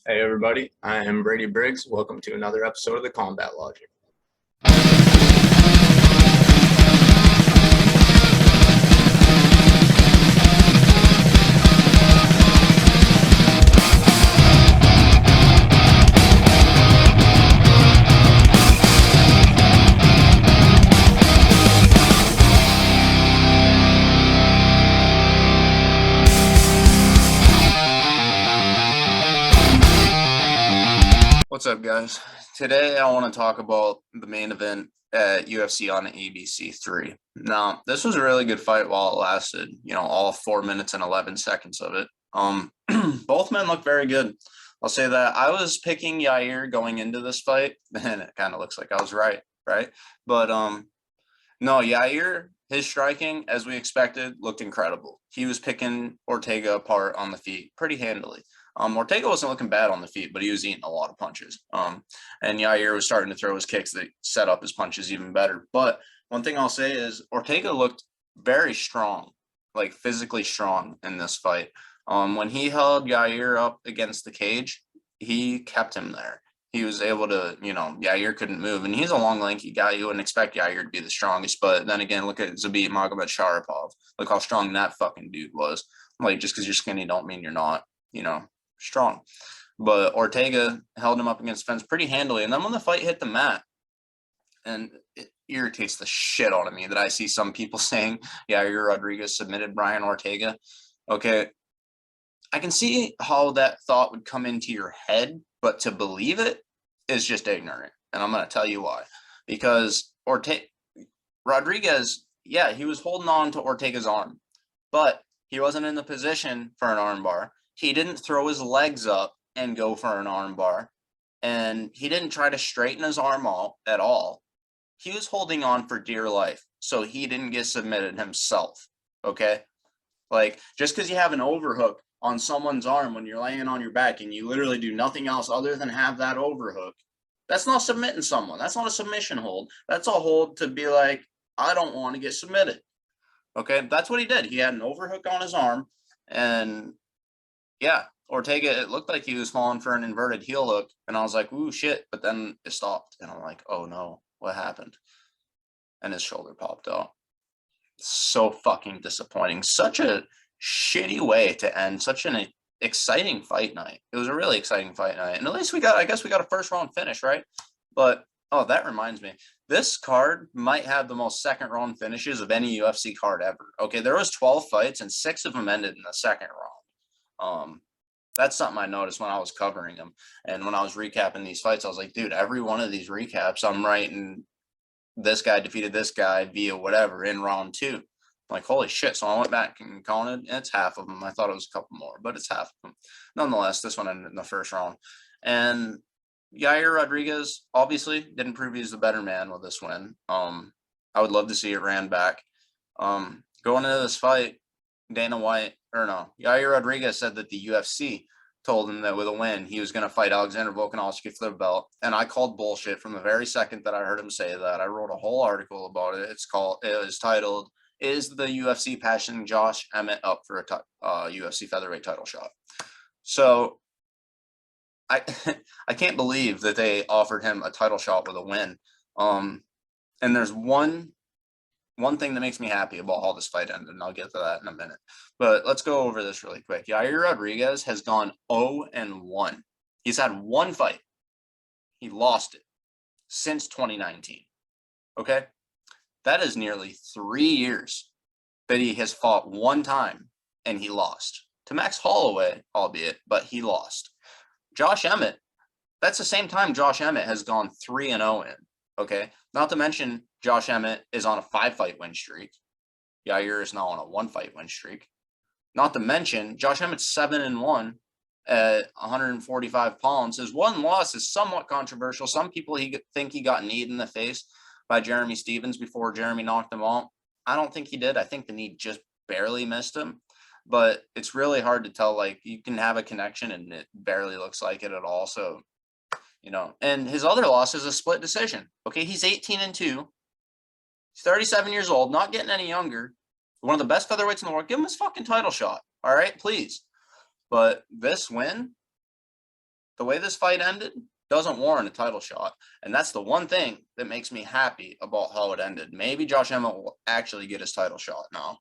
Hey everybody, I am Brady Briggs. Welcome to another episode of the Combat Logic. What's up, guys? Today I want to talk about the main event at UFC on ABC 3. Now, this was a really good fight while it lasted, all 4 minutes and 11 seconds of it. Both men look very good. I'll say that I was picking Yair going into this fight, and it kind of looks like I was right? But no, Yair, his striking, as we expected, looked incredible. He was picking Ortega apart on the feet pretty handily. Ortega wasn't looking bad on the feet, but he was eating a lot of punches. And Yair was starting to throw his kicks that set up his punches even better. But one thing I'll say is Ortega looked very strong, like physically strong in this fight. When he held Yair up against the cage, he kept him there. He was able to, Yair couldn't move. And he's a long, lanky guy. You wouldn't expect Yair to be the strongest. But then again, look at Zabit Magomedsharipov. Look how strong that fucking dude was. Like, just because you're skinny don't mean you're not, strong. But Ortega held him up against the fence pretty handily. And then when the fight hit the mat, and it irritates the shit out of me that I see some people saying, Yair Rodriguez submitted Brian Ortega. Okay, I can see how that thought would come into your head, but to believe it is just ignorant. And I'm going to tell you why. Because Rodriguez, yeah, he was holding on to Ortega's arm, but he wasn't in the position for an armbar. He didn't throw his legs up and go for an armbar, and he didn't try to straighten his arm out at all. He was holding on for dear life, so he didn't get submitted himself, okay? Like, just because you have an overhook on someone's arm when you're laying on your back and you literally do nothing else other than have that overhook, that's not submitting someone. That's not a submission hold. That's a hold to be like, I don't want to get submitted. Okay, that's what he did. He had an overhook on his arm, and yeah, Ortega, it looked like he was falling for an inverted heel hook, and I was like, ooh, shit, but then it stopped, and I'm like, oh no, what happened? And his shoulder popped out. So fucking disappointing. Such a shitty way to end such an exciting fight night. It was a really exciting fight night, and at least I guess we got a first round finish, right? But oh, that reminds me, this card might have the most second round finishes of any UFC card ever. Okay, there was 12 fights and 6 of them ended in the second round. That's something I noticed when I was covering them, and when I was recapping these fights, I was like, dude, every one of these recaps, I'm writing this guy defeated this guy via whatever in round 2. Like, holy shit. So I went back and counted, and it's half of them. I thought it was a couple more, but it's half of them. Nonetheless, this one ended in the first round. And Yair Rodriguez obviously didn't prove he's the better man with this win. I would love to see it ran back. Going into this fight, Yair Rodriguez said that the UFC told him that with a win, he was going to fight Alexander Volkanovski for the belt. And I called bullshit from the very second that I heard him say that. I wrote a whole article about it. It was titled, "Is the UFC passing Josh Emmett up for a UFC featherweight title shot?" So I I can't believe that they offered him a title shot with a win. And there's one thing that makes me happy about how this fight ended, and I'll get to that in a minute. But let's go over this really quick. Yair Rodriguez has gone 0-1. He's had one fight. He lost it since 2019. Okay? That is nearly 3 years that he has fought one time and he lost. To Max Holloway, albeit, but he lost. Josh Emmett, that's the same time Josh Emmett has gone 3-0 in. Okay? Not to mention, Josh Emmett is on a 5-fight win streak. Yair is now on a 1-fight win streak. Not to mention, Josh Emmett's 7-1 at 145 pounds. His one loss is somewhat controversial. Some people think he got kneed in the face by Jeremy Stevens before Jeremy knocked him out. I don't think he did. I think the knee just barely missed him. But it's really hard to tell. Like, you can have a connection and it barely looks like it at all. So, and his other loss is a split decision. Okay, he's 18-2. He's 37 years old, not getting any younger. One of the best featherweights in the world. Give him his fucking title shot. All right, please. But this win, the way this fight ended doesn't warrant a title shot. And that's the one thing that makes me happy about how it ended. Maybe Josh Emmett will actually get his title shot now.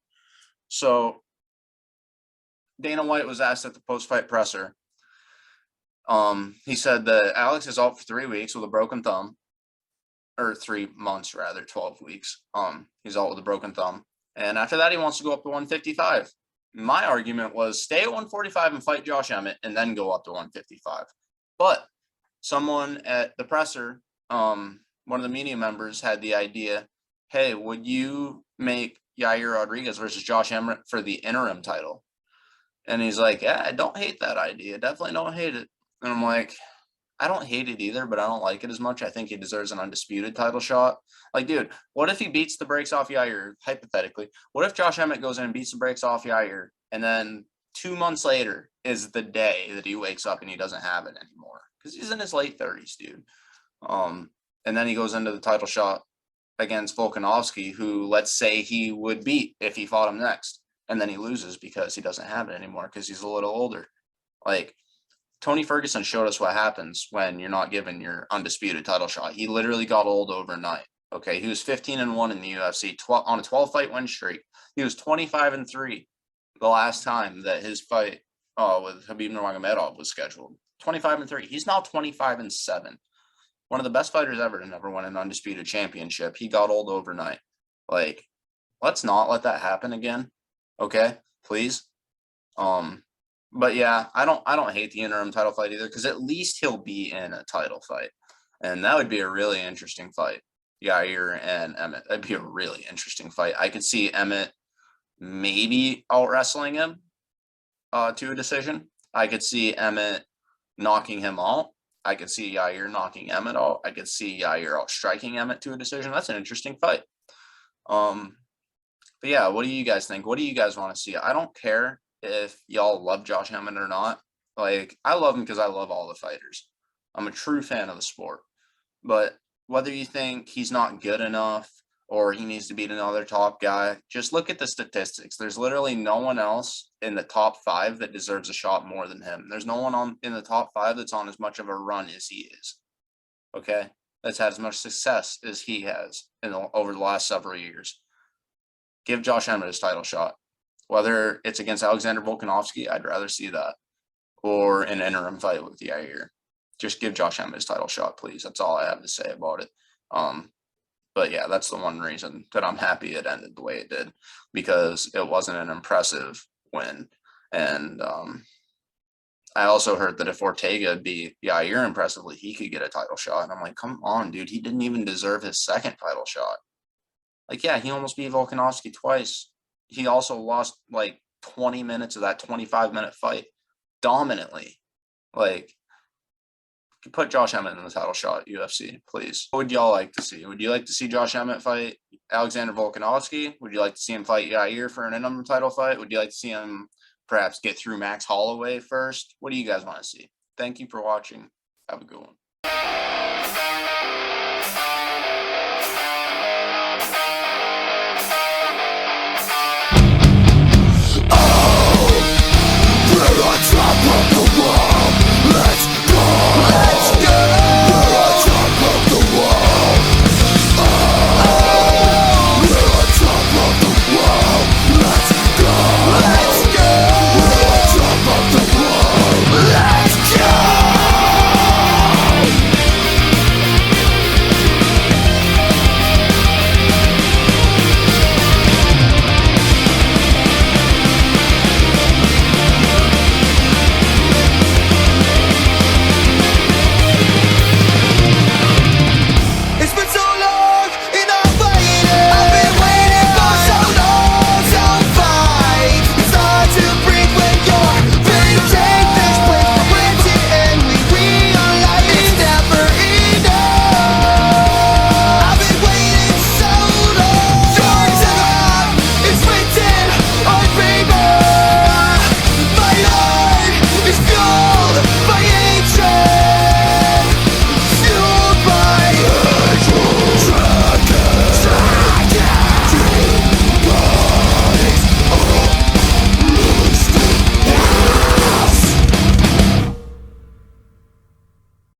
So Dana White was asked at the post-fight presser. He said that Alex is out for 3 weeks with a broken thumb, or 3 months rather, 12 weeks. He's out with a broken thumb. And after that, he wants to go up to 155. My argument was stay at 145 and fight Josh Emmett and then go up to 155. But someone at the presser, one of the media members had the idea, hey, would you make Yair Rodriguez versus Josh Emmett for the interim title? And he's like, yeah, I don't hate that idea. Definitely don't hate it. And I'm like, I don't hate it either, but I don't like it as much. I think he deserves an undisputed title shot. Like, dude, what if he beats the brakes off Yair, hypothetically? What if Josh Emmett goes in and beats the brakes off Yair, and then 2 months later is the day that he wakes up and he doesn't have it anymore? Because he's in his late 30s, dude. And then he goes into the title shot against Volkanovski, who, let's say, he would beat if he fought him next. And then he loses because he doesn't have it anymore because he's a little older. Like, Tony Ferguson showed us what happens when you're not given your undisputed title shot. He literally got old overnight. Okay, he was 15-1 in the UFC on a 12-fight win streak. He was 25-3 the last time that his fight with Khabib Nurmagomedov was scheduled. 25-3. He's now 25-7. One of the best fighters ever to never win an undisputed championship. He got old overnight. Like, let's not let that happen again. Okay, please. But yeah, I don't hate the interim title fight either, because at least he'll be in a title fight, and that would be a really interesting fight. Yair and Emmett, that'd be a really interesting fight. I could see Emmett maybe out wrestling him to a decision. I could see Emmett knocking him out. I could see Yair knocking Emmett out. I could see Yair out striking Emmett to a decision. That's an interesting fight. But yeah, what do you guys think? What do you guys want to see? I don't care if y'all love Josh Emmett or not. Like, I love him because I love all the fighters. I'm a true fan of the sport. But whether you think he's not good enough or he needs to beat another top guy, just look at the statistics. There's literally no one else in the top 5 that deserves a shot more than him. There's no one in the top 5 that's on as much of a run as he is. Okay? That's had as much success as he has over the last several years. Give Josh Emmett his title shot. Whether it's against Alexander Volkanovski, I'd rather see that, or an interim fight with Yair. Just give Josh Emmett his title shot, please. That's all I have to say about it. But yeah, that's the one reason that I'm happy it ended the way it did, because it wasn't an impressive win. And I also heard that if Ortega beat Yair impressively, he could get a title shot. And I'm like, come on, dude. He didn't even deserve his second title shot. Like, yeah, he almost beat Volkanovski twice. He also lost like 20 minutes of that 25-minute fight dominantly. Like, put Josh Emmett in the title shot, UFC, please. What would y'all like to see? Would you like to see Josh Emmett fight Alexander Volkanovski? Would you like to see him fight Yair for an interim title fight? Would you like to see him perhaps get through Max Holloway first? What do you guys want to see? Thank you for watching. Have a good one.